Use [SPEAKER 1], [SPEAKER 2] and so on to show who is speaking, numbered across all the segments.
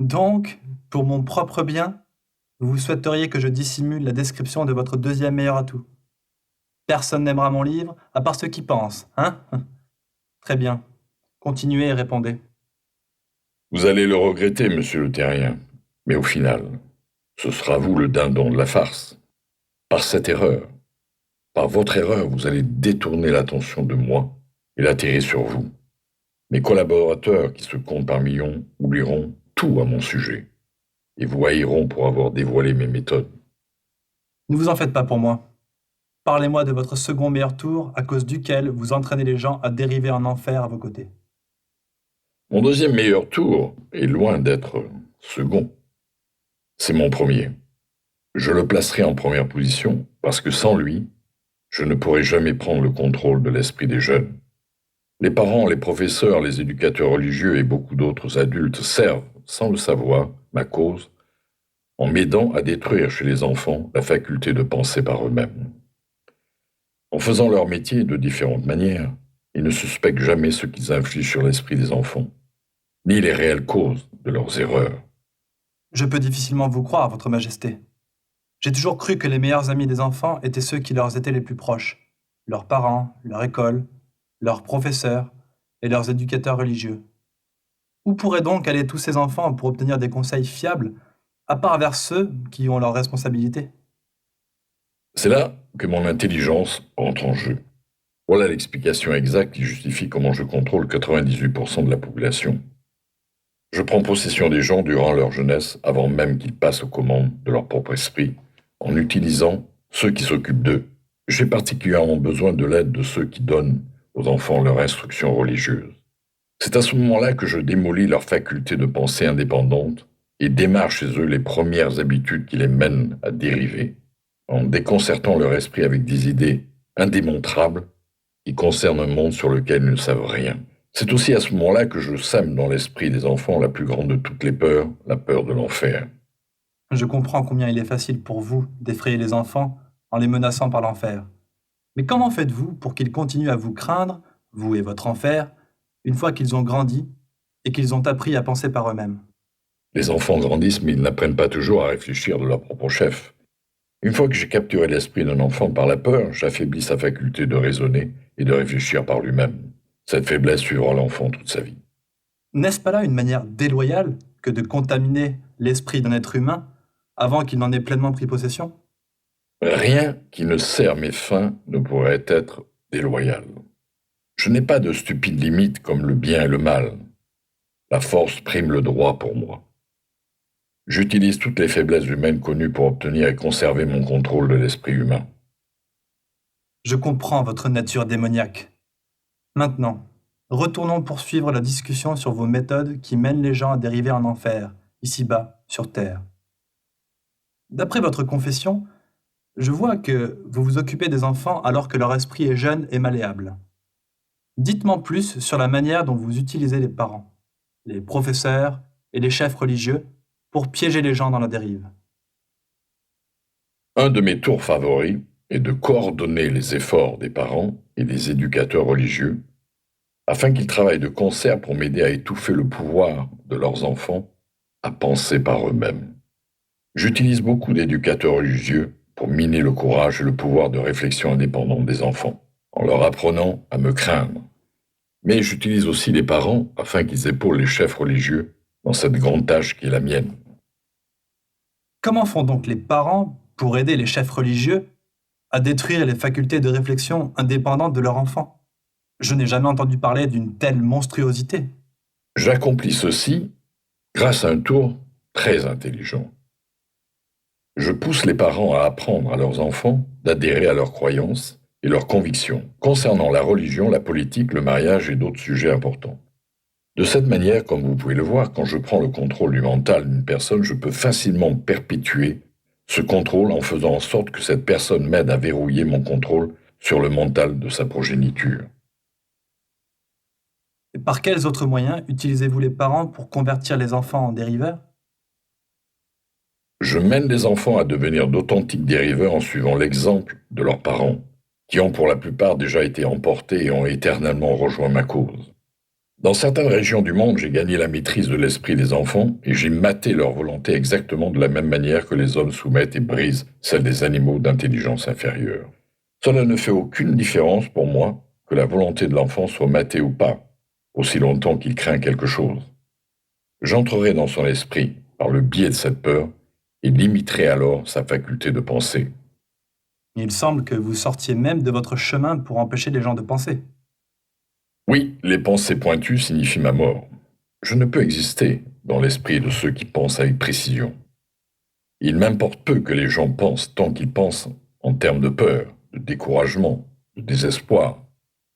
[SPEAKER 1] Donc, pour mon propre bien, vous souhaiteriez que je dissimule la description de votre deuxième meilleur atout. Personne n'aimera mon livre, à part ceux qui pensent, hein? Très bien. Continuez et répondez.
[SPEAKER 2] Vous allez le regretter, monsieur le terrien. Mais au final, ce sera vous le dindon de la farce. Par cette erreur, par votre erreur, vous allez détourner l'attention de moi et l'attirer sur vous. Mes collaborateurs, qui se comptent par millions, oublieront tout à mon sujet et vous haïront pour avoir dévoilé mes méthodes.
[SPEAKER 1] Ne vous en faites pas pour moi. Parlez-moi de votre second meilleur tour, à cause duquel vous entraînez les gens à dériver en enfer à vos côtés.
[SPEAKER 2] Mon deuxième meilleur tour est loin d'être second. C'est mon premier. Je le placerai en première position parce que sans lui, je ne pourrai jamais prendre le contrôle de l'esprit des jeunes. Les parents, les professeurs, les éducateurs religieux et beaucoup d'autres adultes servent, sans le savoir, ma cause, en m'aidant à détruire chez les enfants la faculté de penser par eux-mêmes. En faisant leur métier de différentes manières, ils ne suspectent jamais ce qu'ils infligent sur l'esprit des enfants, ni les réelles causes de leurs erreurs.
[SPEAKER 1] Je peux difficilement vous croire, Votre Majesté. J'ai toujours cru que les meilleurs amis des enfants étaient ceux qui leur étaient les plus proches, leurs parents, leur école, leurs professeurs et leurs éducateurs religieux. Où pourraient donc aller tous ces enfants pour obtenir des conseils fiables, à part vers ceux qui ont leurs responsabilités?
[SPEAKER 2] C'est là que mon intelligence entre en jeu. Voilà l'explication exacte qui justifie comment je contrôle 98% de la population. Je prends possession des gens durant leur jeunesse avant même qu'ils passent aux commandes de leur propre esprit, en utilisant ceux qui s'occupent d'eux. J'ai particulièrement besoin de l'aide de ceux qui donnent aux enfants leur instruction religieuse. C'est à ce moment-là que je démolis leur faculté de pensée indépendante et démarre chez eux les premières habitudes qui les mènent à dériver, en déconcertant leur esprit avec des idées indémontrables qui concernent un monde sur lequel ils ne savent rien. C'est aussi à ce moment-là que je sème dans l'esprit des enfants la plus grande de toutes les peurs, la peur de l'enfer.
[SPEAKER 1] Je comprends combien il est facile pour vous d'effrayer les enfants en les menaçant par l'enfer. Mais comment faites-vous pour qu'ils continuent à vous craindre, vous et votre enfer, une fois qu'ils ont grandi et qu'ils ont appris à penser par eux-mêmes?
[SPEAKER 2] Les enfants grandissent, mais ils n'apprennent pas toujours à réfléchir de leur propre chef. Une fois que j'ai capturé l'esprit d'un enfant par la peur, j'affaiblis sa faculté de raisonner et de réfléchir par lui-même. Cette faiblesse suivra l'enfant toute sa vie.
[SPEAKER 1] N'est-ce pas là une manière déloyale que de contaminer l'esprit d'un être humain avant qu'il n'en ait pleinement pris possession?
[SPEAKER 2] Rien qui ne sert mes fins ne pourrait être déloyal. Je n'ai pas de stupides limites comme le bien et le mal. La force prime le droit pour moi. J'utilise toutes les faiblesses humaines connues pour obtenir et conserver mon contrôle de l'esprit humain.
[SPEAKER 1] Je comprends votre nature démoniaque. Maintenant, retournons poursuivre la discussion sur vos méthodes qui mènent les gens à dériver en enfer, ici-bas, sur Terre. D'après votre confession, je vois que vous vous occupez des enfants alors que leur esprit est jeune et malléable. Dites-moi plus sur la manière dont vous utilisez les parents, les professeurs et les chefs religieux pour piéger les gens dans la dérive.
[SPEAKER 2] Un de mes tours favoris est de coordonner les efforts des parents et des éducateurs religieux afin qu'ils travaillent de concert pour m'aider à étouffer le pouvoir de leurs enfants à penser par eux-mêmes. J'utilise beaucoup d'éducateurs religieux pour miner le courage et le pouvoir de réflexion indépendante des enfants, en leur apprenant à me craindre. Mais j'utilise aussi les parents afin qu'ils épaulent les chefs religieux dans cette grande tâche qui est la mienne.
[SPEAKER 1] Comment font donc les parents pour aider les chefs religieux à détruire les facultés de réflexion indépendantes de leur enfant? Je n'ai jamais entendu parler d'une telle monstruosité.
[SPEAKER 2] J'accomplis ceci grâce à un tour très intelligent. Je pousse les parents à apprendre à leurs enfants d'adhérer à leurs croyances et leurs convictions concernant la religion, la politique, le mariage et d'autres sujets importants. De cette manière, comme vous pouvez le voir, quand je prends le contrôle du mental d'une personne, je peux facilement perpétuer ce contrôle en faisant en sorte que cette personne m'aide à verrouiller mon contrôle sur le mental de sa progéniture.
[SPEAKER 1] Et par quels autres moyens utilisez-vous les parents pour convertir les enfants en dériveurs?
[SPEAKER 2] Je mène les enfants à devenir d'authentiques dériveurs en suivant l'exemple de leurs parents, qui ont pour la plupart déjà été emportés et ont éternellement rejoint ma cause. Dans certaines régions du monde, j'ai gagné la maîtrise de l'esprit des enfants et j'ai maté leur volonté exactement de la même manière que les hommes soumettent et brisent celle des animaux d'intelligence inférieure. Cela ne fait aucune différence pour moi que la volonté de l'enfant soit matée ou pas, aussi longtemps qu'il craint quelque chose. J'entrerai dans son esprit par le biais de cette peur et limiterai alors sa faculté de penser.
[SPEAKER 1] Il semble que vous sortiez même de votre chemin pour empêcher les gens de penser.
[SPEAKER 2] Oui, les pensées pointues signifient ma mort. Je ne peux exister dans l'esprit de ceux qui pensent avec précision. Il m'importe peu que les gens pensent tant qu'ils pensent en termes de peur, de découragement, de désespoir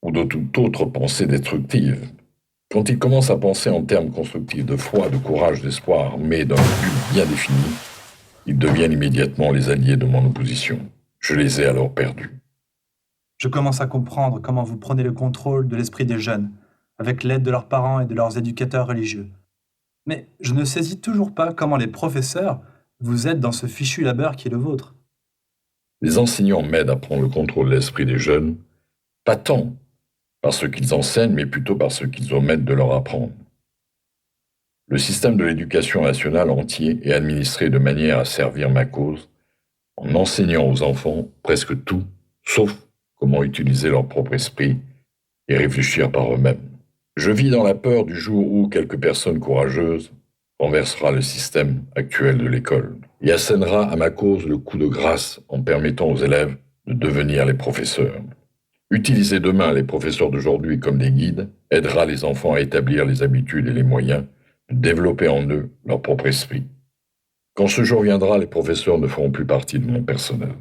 [SPEAKER 2] ou de toute autre pensée destructive. Quand ils commencent à penser en termes constructifs de foi, de courage, d'espoir, mais d'un but bien défini, ils deviennent immédiatement les alliés de mon opposition. Je les ai alors perdus.
[SPEAKER 1] Je commence à comprendre comment vous prenez le contrôle de l'esprit des jeunes, avec l'aide de leurs parents et de leurs éducateurs religieux. Mais je ne saisis toujours pas comment les professeurs vous aident dans ce fichu labeur qui est le vôtre.
[SPEAKER 2] Les enseignants m'aident à prendre le contrôle de l'esprit des jeunes, pas tant par ce qu'ils enseignent, mais plutôt par ce qu'ils omettent de leur apprendre. Le système de l'éducation nationale entier est administré de manière à servir ma cause, en enseignant aux enfants presque tout, sauf comment utiliser leur propre esprit et réfléchir par eux-mêmes. Je vis dans la peur du jour où quelques personnes courageuses renversera le système actuel de l'école et assènera à ma cause le coup de grâce en permettant aux élèves de devenir les professeurs. Utiliser demain les professeurs d'aujourd'hui comme des guides aidera les enfants à établir les habitudes et les moyens de développer en eux leur propre esprit. Quand ce jour viendra, les professeurs ne feront plus partie de mon personnel.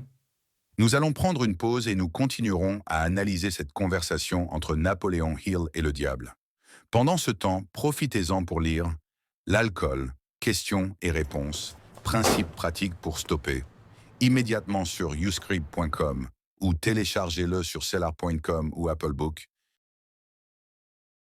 [SPEAKER 3] Nous allons prendre une pause et nous continuerons à analyser cette conversation entre Napoléon Hill et le diable. Pendant ce temps, profitez-en pour lire L'alcool, questions et réponses, principes pratiques pour stopper, immédiatement sur uscribe.com ou téléchargez-le sur cellar.com ou Apple Book